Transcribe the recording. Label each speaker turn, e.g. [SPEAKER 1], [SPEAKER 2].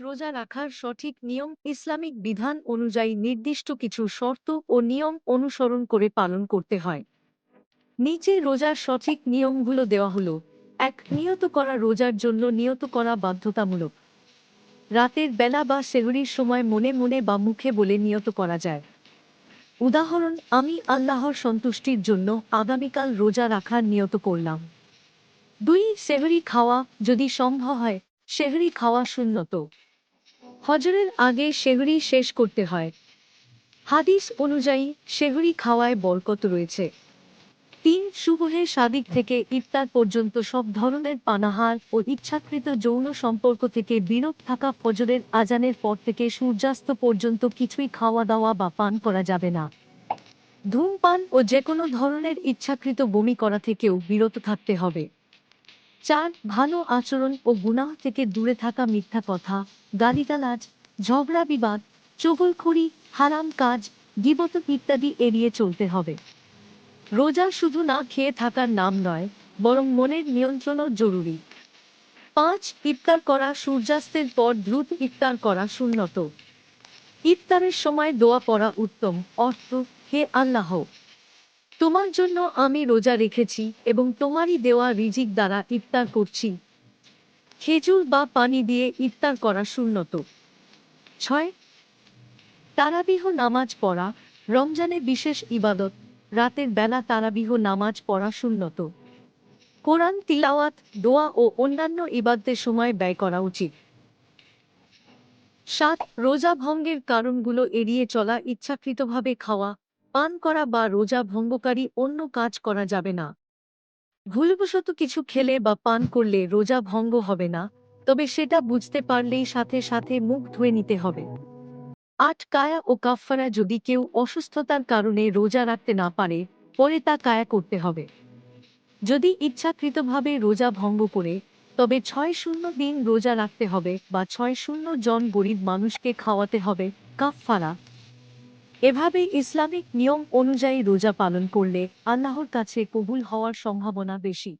[SPEAKER 1] রোজা রাখার সঠিক নিয়ম ইসলামিক বিধান অনুযায়ী নির্দিষ্ট কিছু শর্ত ও নিয়ম অনুসরণ করে পালন করতে হয়। নিচে রোজার সঠিক নিয়মগুলো দেওয়া হলো। এক, নিয়ত করা। রোজার জন্য নিয়ত করা বাধ্যতামূলক। রাতের বেলা বা সেহরির সময় মনে মনে বা মুখে বলে নিয়ত করা যায়। উদাহরণ, আমি আল্লাহর সন্তুষ্টির জন্য আগামীকাল রোজা রাখার নিয়ত করলাম। 2, সেহরি খাওয়া। যদি সম্ভব হয় সেহরি খাওয়া সুন্নত। ফজরের আগে সেহরি শেষ করতে হয়। হাদিস অনুযায়ী সেহরি খাওয়ায় বরকত রয়েছে। 3, সুবহের সাদিক থেকে ইফতার পর্যন্ত সব ধরনের পানাহার ও ইচ্ছাকৃত যৌন সম্পর্ক থেকে বিরত থাকা। ফজরের আজানের পর থেকে সূর্যাস্ত পর্যন্ত কিছুই খাওয়া দাওয়া বা পান করা যাবে না। ধূমপান ও যে কোনো ধরনের ইচ্ছাকৃত বমি করা থেকেও বিরত থাকতে হবে। 4, ভালো আচরণ ও গুনাহ থেকে দূরে থাকা। মিথ্যা কথা, গালিগালাজ, ঝগড়া বিবাদ, চগলখড়ি, হারাম কাজ, গীবত ইত্যাদি এড়িয়ে চলতে হবে। রোজা শুধু না খেয়ে থাকার নাম নয়, বরং মনের নিয়ন্ত্রণও জরুরি। 5, ইফতার করা। সূর্যাস্তের পর দ্রুত ইফতার করা সুন্নত। ইফতারের সময় দোয়া পড়া উত্তম। অর্থ, হে আল্লাহ, তোমার জন্য আমি রোজা রেখেছি এবং তোমারই দেওয়া রিজিক দ্বারা ইফতার করছি। খেজুর বা পানি দিয়ে ইফতার করা সুন্নত। 6, তারাবিহ নামাজ পড়া। রমজানে বিশেষ ইবাদত। রাতের বেলা তারাবিহ নামাজ পড়া সুন্নত। কোরআন তিলাওয়াত, দোয়া ও অন্যান্য ইবাদতের সময় ব্যয় করা উচিত। 7, রোজা ভঙ্গের কারণগুলো এড়িয়ে চলা। ইচ্ছাকৃতভাবে খাওয়া, পান করা বা রোজা ভঙ্গকারী অন্য কাজ করা যাবে না। ভুলবশত কিছু খেলে বা পান করলে রোজা ভঙ্গ হবে না, তবে সেটা বুঝতে পারলেই সাথে সাথে মুখ ধুয়ে নিতে হবে। 8, কায়া ও কাফফারা। যদি কেউ অসুস্থতার কারণে রোজা রাখতে না পারে, পরে তা কায়া করতে হবে। যদি ইচ্ছাকৃতভাবে রোজা ভঙ্গ করে, তবে 6 দিন রোজা রাখতে হবে বা 6 জন গরিব মানুষকে খাওয়াতে হবে। কাফফারা। এভাবে ইসলামিক নিয়ম অনুযায়ী রোজা পালন করলে আল্লাহর কাছে কবুল হওয়ার সম্ভাবনা বেশি।